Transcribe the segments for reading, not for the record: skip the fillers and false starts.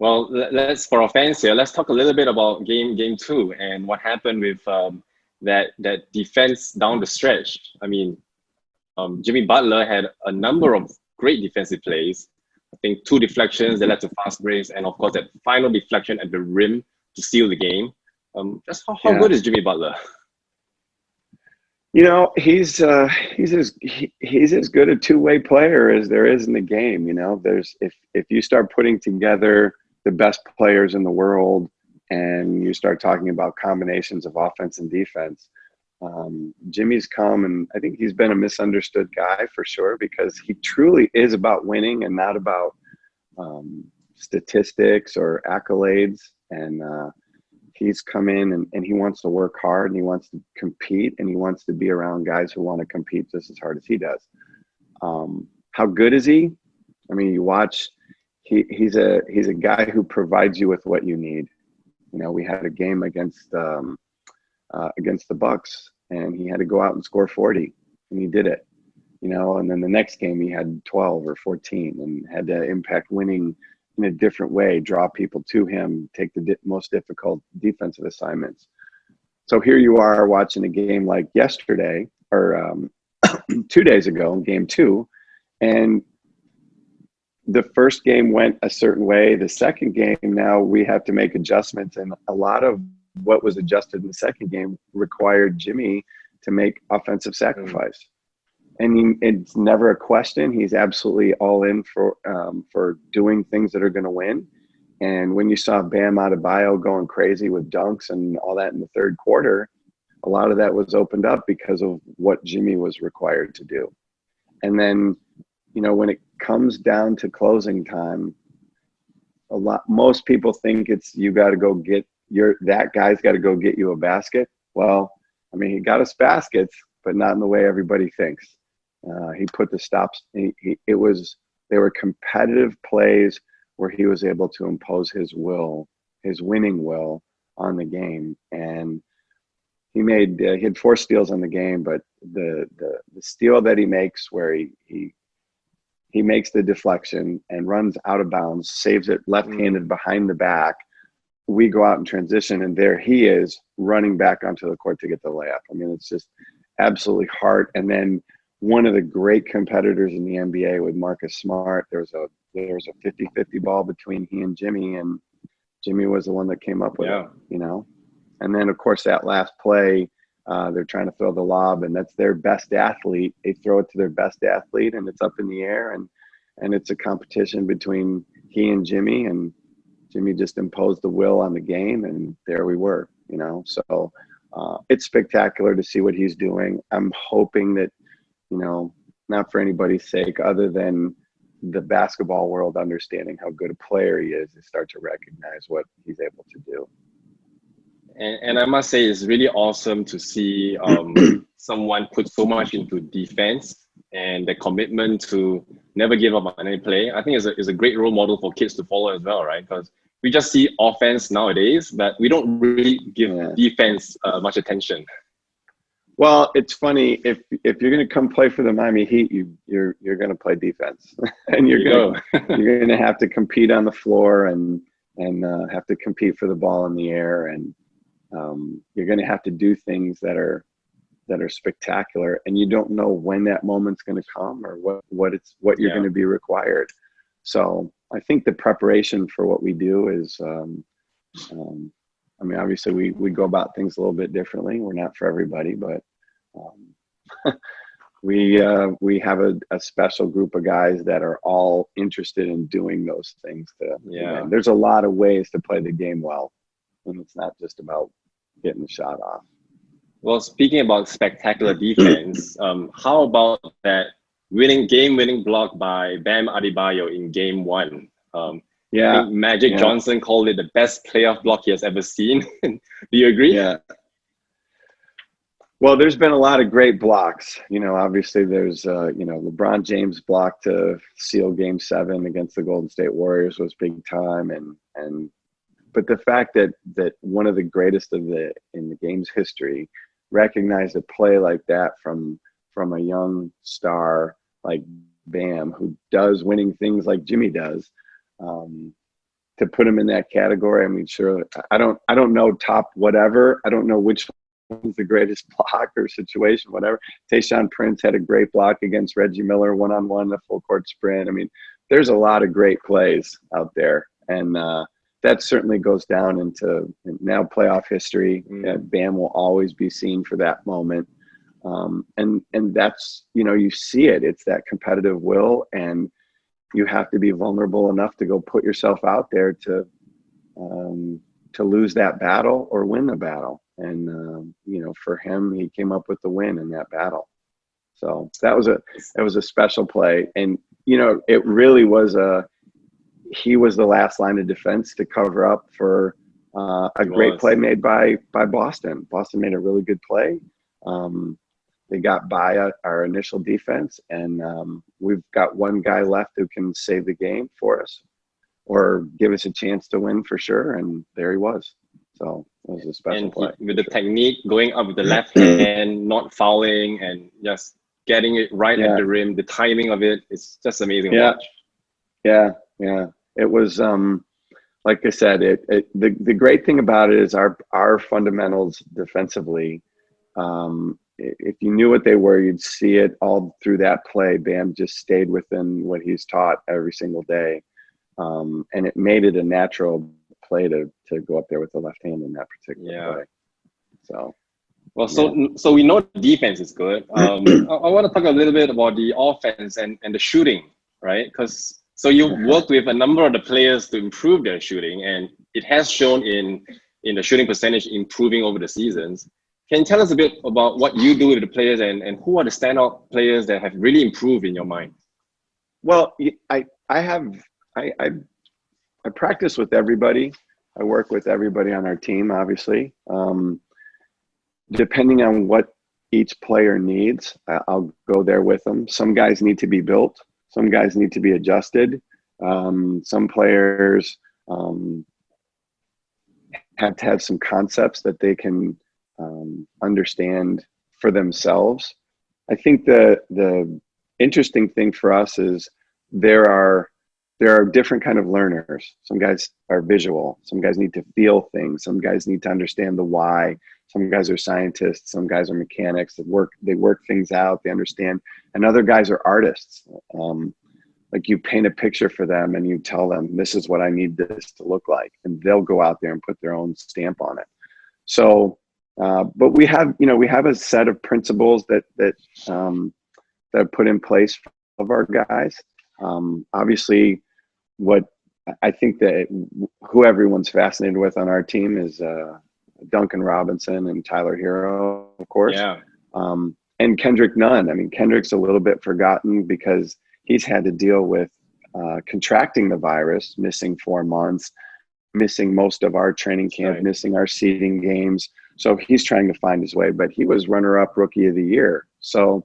Well, let's for our fans here. Let's talk a little bit about game two and what happened with that defense down the stretch. I mean, Jimmy Butler had a number of great defensive plays. I think two deflections that led to fast breaks, and of course that final deflection at the rim to seal the game. Just how Yeah. good is Jimmy Butler? You know, he's as good a two-way player as there is in the game. You know, there's if you start putting together the best players in the world and you start talking about combinations of offense and defense, Jimmy's come, and I think he's been a misunderstood guy for sure, because he truly is about winning and not about statistics or accolades. And he's come in and he wants to work hard and he wants to compete and he wants to be around guys who want to compete just as hard as he does. How good is he? I mean, you watch, he's a guy who provides you with what you need. You know, we had a game against the Bucks, and he had to go out and score 40, and he did it. You know, and then the next game he had 12 or 14 and had to impact winning in a different way, draw people to him, take the most difficult defensive assignments. So here you are watching a game like yesterday or 2 days ago in game two, and the first game went a certain way. The second game, now we have to make adjustments, and a lot of what was adjusted in the second game required Jimmy to make offensive sacrifice. And it's never a question. He's absolutely all in for doing things that are going to win. And when you saw Bam Adebayo going crazy with dunks and all that in the third quarter, a lot of that was opened up because of what Jimmy was required to do. And then, you know, when it comes down to closing time, most people think it's you got to go get that guy's got to go get you a basket. Well, I mean, he got us baskets, but not in the way everybody thinks. He put the stops. They were competitive plays where he was able to impose his will, his winning will, on the game. And he had 4 steals on the game, but the steal that he makes, where he makes the deflection and runs out of bounds, saves it left-handed behind the back. We go out in transition, and there he is running back onto the court to get the layup. I mean, it's just absolutely hard. And then one of the great competitors in the NBA with Marcus Smart, there was a 50-50 ball between he and Jimmy was the one that came up with it, you know. And then, of course, that last play, they're trying to throw the lob, and that's their best athlete. They throw it to their best athlete, and it's up in the air, and it's a competition between he and Jimmy, and Jimmy just imposed the will on the game, and there we were, you know. So it's spectacular to see what he's doing. I'm hoping that, you know, not for anybody's sake, other than the basketball world understanding how good a player he is, they start to recognize what he's able to do. And I must say, it's really awesome to see someone put so much into defense and the commitment to never give up on any play. I think it's a great role model for kids to follow as well, right? Because we just see offense nowadays, but we don't really give defense much attention. Well, it's funny, if you're going to come play for the Miami Heat, you're going to play defense, and you're going to have to compete on the floor and have to compete for the ball in the air, and you're going to have to do things that are spectacular, and you don't know when that moment's going to come or what you're going to be required. So I think the preparation for what we do is, I mean, obviously we go about things a little bit differently. We're not for everybody, but we have a special group of guys that are all interested in doing those things. There's a lot of ways to play the game well, and it's not just about getting the shot off. Well, speaking about spectacular defense, how about that game-winning block by Bam Adebayo in Game 1? I think Magic Johnson called it the best playoff block he has ever seen. Do you agree? Yeah. Well, there's been a lot of great blocks. You know, obviously there's, LeBron James block to seal Game 7 against the Golden State Warriors was big time. But the fact that one of the greatest in the game's history recognized a play like that from a young star like Bam, who does winning things like Jimmy does, to to put him in that category. I mean, sure, I don't know top whatever. I don't know which one's the greatest block or situation, whatever. Tayshaun Prince had a great block against Reggie Miller, one-on-one, the full court sprint. I mean, there's a lot of great plays out there. And that certainly goes down into now playoff history. Bam will always be seen for that moment. And that's, you see it. It's that competitive will, and you have to be vulnerable enough to go put yourself out there to lose that battle or win the battle. And for him, he came up with the win in that battle. So that was a special play. And it really was he was the last line of defense to cover up for a great play made by Boston. Boston made a really good play. They got by our initial defense, and we've got one guy left who can save the game for us or give us a chance to win for sure. And there he was. So it was a special play. With the technique, going up with the left hand, not fouling, and just getting it right at the rim, the timing of it, it's just amazing to watch. Yeah. It was, like I said, the great thing about it is our fundamentals defensively. If you knew what they were, you'd see it all through that play. Bam just stayed within what he's taught every single day. And it made it a natural play to go up there with the left hand in that particular play. So, well, so we know the defense is good. I want to talk a little bit about the offense and the shooting, right? So you've worked with a number of the players to improve their shooting, and it has shown in the shooting percentage improving over the seasons. Can you tell us a bit about what you do with the players and who are the standout players that have really improved in your mind? Well, I practice with everybody. I work with everybody on our team, obviously. Depending on what each player needs, I'll go there with them. Some guys need to be built. Some guys need to be adjusted. Some players have to have some concepts that they can understand for themselves. I think the interesting thing for us is there are different kind of learners. Some guys are visual. Some guys need to feel things. Some guys need to understand the why. Some guys are scientists. Some guys are mechanics that they work things out. They understand. And other guys are artists. Like you paint a picture for them and you tell them, this is what I need this to look like. And they'll go out there and put their own stamp on it. So, but we have a set of principles that are put in place of our guys. Obviously, what I think that who everyone's fascinated with on our team is Duncan Robinson and Tyler Hero, of course. Yeah. And Kendrick Nunn. I mean, Kendrick's a little bit forgotten because he's had to deal with contracting the virus, missing 4 months, missing most of our training camp, missing our seeding games. So he's trying to find his way, but he was runner-up rookie of the year. So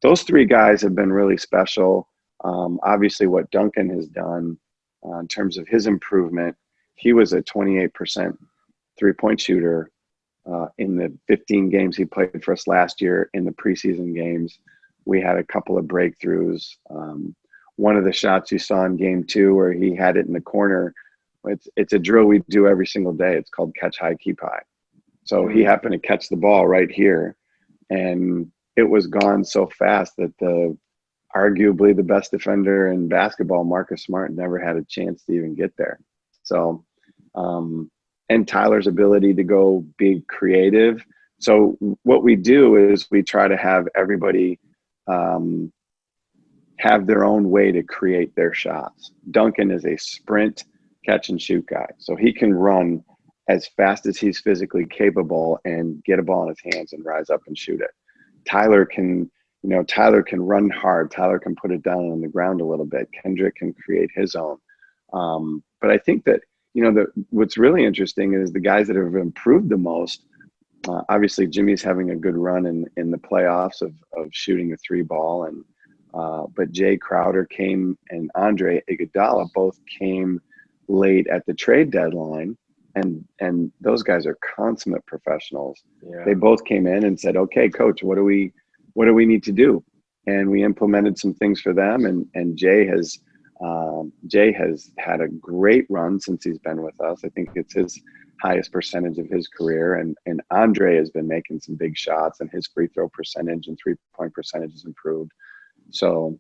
those 3 guys have been really special. Obviously what Duncan has done in terms of his improvement, he was a 28% three-point shooter in the 15 games he played for us last year. In the preseason games, we had a couple of breakthroughs. One of the shots you saw in game 2 where he had it in the corner, it's a drill we do every single day. It's called catch high, keep high. So he happened to catch the ball right here, and it was gone so fast that arguably the best defender in basketball, Marcus Smart, never had a chance to even get there. So, and Tyler's ability to go be creative. So what we do is we try to have everybody have their own way to create their shots. Duncan is a sprint catch and shoot guy. So he can run as fast as he's physically capable and get a ball in his hands and rise up and shoot it. Tyler can run hard. Tyler can put it down on the ground a little bit. Kendrick can create his own. But I think that, what's really interesting is the guys that have improved the most. Obviously, Jimmy's having a good run in the playoffs of shooting a 3 ball. But Jay Crowder came and Andre Iguodala both came late at the trade deadline. And those guys are consummate professionals. Yeah. They both came in and said, okay, coach, what do we need to do? And we implemented some things for them. And Jay has Jay has had a great run since he's been with us. I think it's his highest percentage of his career. And Andre has been making some big shots, and his free throw percentage and 3-point percentage has improved. So,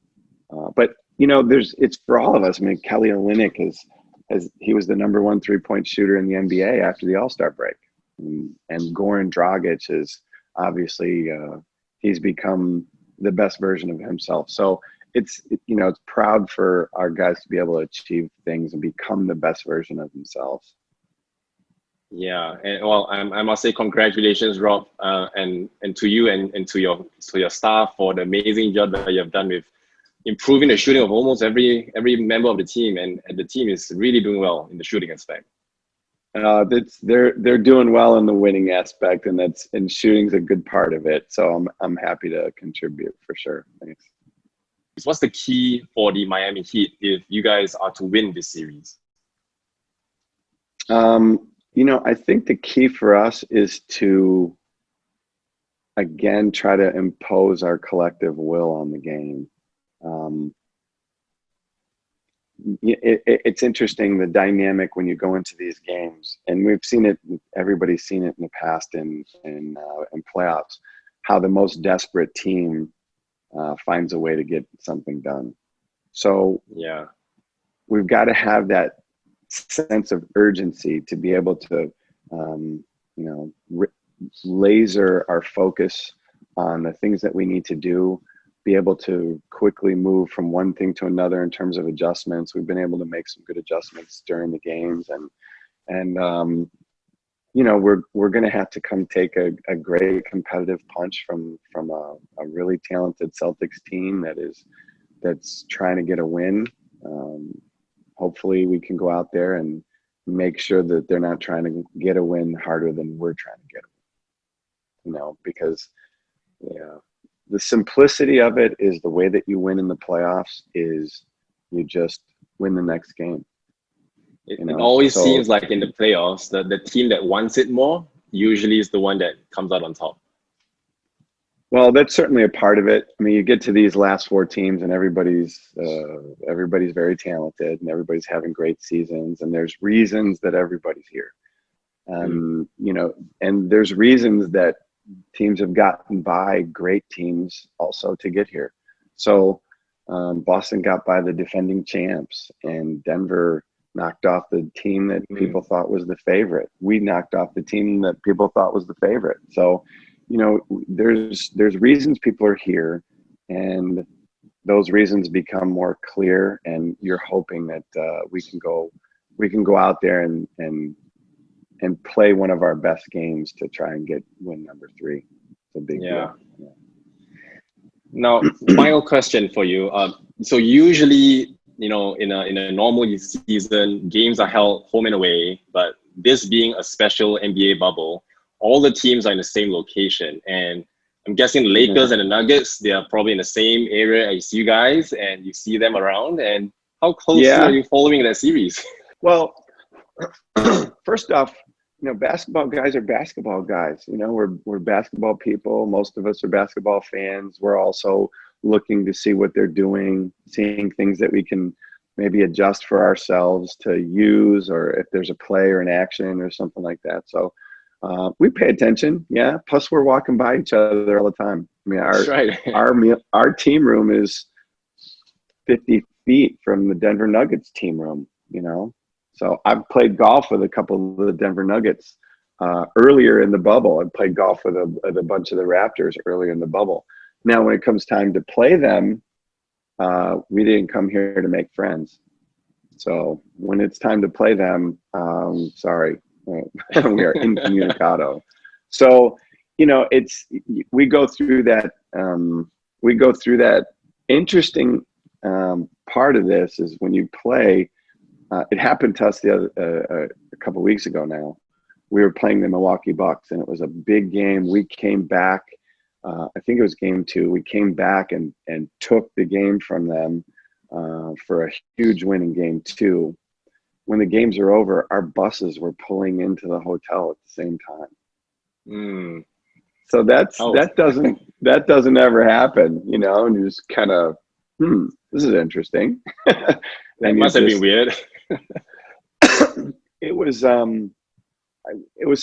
but it's for all of us. I mean, Kelly Olynyk he was the number one 3-point shooter in the NBA after the All-Star break. And Goran Dragic is obviously, he's become the best version of himself. So it's proud for our guys to be able to achieve things and become the best version of themselves. Yeah, and well, I must say congratulations, Rob, and to you and to your staff for the amazing job that you have done with improving the shooting of almost every member of the team, and the team is really doing well in the shooting aspect. They're doing well in the winning aspect, and shooting's a good part of it. So I'm happy to contribute for sure. Thanks. What's the key for the Miami Heat if you guys are to win this series? I think the key for us is to, again, try to impose our collective will on the game. It's interesting, the dynamic when you go into these games, and we've seen it, everybody's seen it in the past in playoffs, how the most desperate team finds a way to get something done. So yeah, we've got to have that sense of urgency to be able to laser our focus on the things that we need to do, be able to quickly move from one thing to another in terms of adjustments. We've been able to make some good adjustments during the games, and we're going to have to come take a great competitive punch from a really talented Celtics team that's trying to get a win. Hopefully we can go out there and make sure that they're not trying to get a win harder than we're trying to get a win. Because the simplicity of it is the way that you win in the playoffs is you just win the next game. It always seems like in the playoffs, the team that wants it more usually is the one that comes out on top. Well, that's certainly a part of it. I mean, you get to these last four teams, and everybody's very talented, and everybody's having great seasons, and there's reasons that everybody's here. And there's reasons that teams have gotten by great teams also to get here. So Boston got by the defending champs, and Denver knocked off the team that people thought was the favorite. We knocked off the team that people thought was the favorite. So, there's reasons people are here, and those reasons become more clear, and you're hoping that we can go out there and play one of our best games to try and get win number 3. It's a big deal. Yeah. Now, final question for you. So usually, in a normal season, games are held home and away, but this being a special NBA bubble, all the teams are in the same location. And I'm guessing the Lakers and the Nuggets, they are probably in the same area as you guys, and you see them around. And how closely are you following that series? Well, first off, basketball guys are basketball guys. We're basketball people. Most of us are basketball fans. We're also looking to see what they're doing, seeing things that we can maybe adjust for ourselves to use, or if there's a play or an action or something like that. So we pay attention. Yeah. Plus we're walking by each other all the time. I mean, our team room is 50 feet from the Denver Nuggets team room, So I've played golf with a couple of the Denver Nuggets earlier in the bubble. I played golf with a bunch of the Raptors earlier in the bubble. Now, when it comes time to play them, we didn't come here to make friends. So when it's time to play them, sorry, we are incommunicado. So, we go through that. Interesting part of this is when you play. It happened to us a couple of weeks ago now. We were playing the Milwaukee Bucks, and it was a big game. We came back. I think it was game 2. We came back and took the game from them for a huge win in game 2. When the games are over, our buses were pulling into the hotel at the same time. So that doesn't ever happen, and you just kind of This is interesting. That must have been weird. It was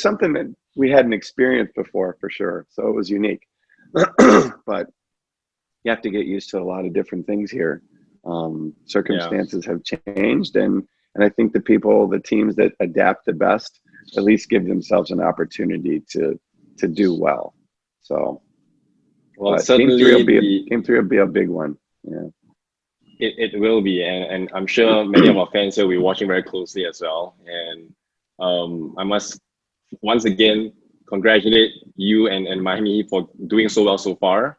something that we hadn't experienced before, for sure. So it was unique. But you have to get used to a lot of different things here. Circumstances have changed, and I think the teams that adapt the best at least give themselves an opportunity to do well. So, well, certainly game three will be a big one. Yeah, it will be, and I'm sure many of our fans here will be watching very closely as well. And I must once again congratulate you and Miami for doing so well so far,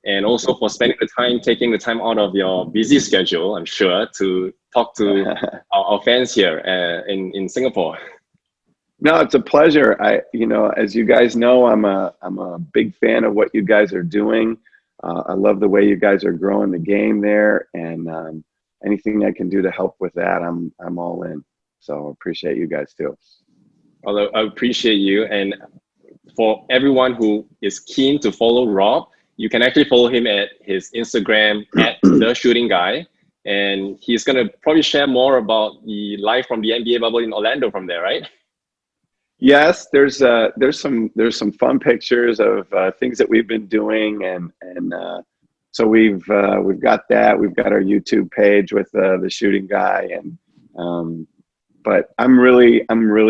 and also for taking the time out of your busy schedule, I'm sure, to talk to our fans here in Singapore. No, it's a pleasure. As you guys know, I'm a big fan of what you guys are doing. I love the way you guys are growing the game there, and anything I can do to help with that, I'm all in. So appreciate you guys too. Well, I appreciate you, and for everyone who is keen to follow Rob, you can actually follow him at his Instagram at The Shooting Guy, and he's gonna probably share more about the life from the NBA bubble in Orlando from there, right? Yes, there's some fun pictures of things that we've been doing, and so we've got that. We've got our YouTube page with the Shooting Guy, and but I'm really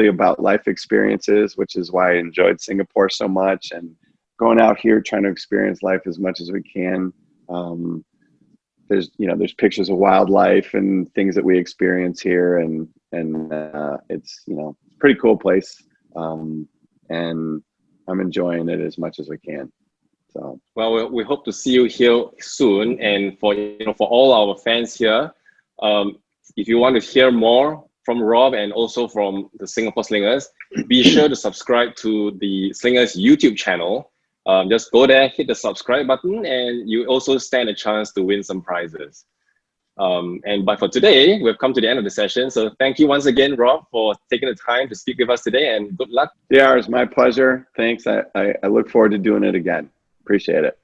about life experiences, which is why I enjoyed Singapore so much, and going out here trying to experience life as much as we can. There's pictures of wildlife and things that we experience here, and it's a pretty cool place. And I'm enjoying it as much as we can. So, well, we hope to see you here soon. And for all our fans here, if you want to hear more from Rob and also from the Singapore Slingers, be sure to subscribe to the Slingers YouTube channel. Just go there, hit the subscribe button, and you also stand a chance to win some prizes. But for today, we've come to the end of the session. So thank you once again, Rob, for taking the time to speak with us today, and good luck. Yeah, it's my pleasure. Thanks. I look forward to doing it again. Appreciate it.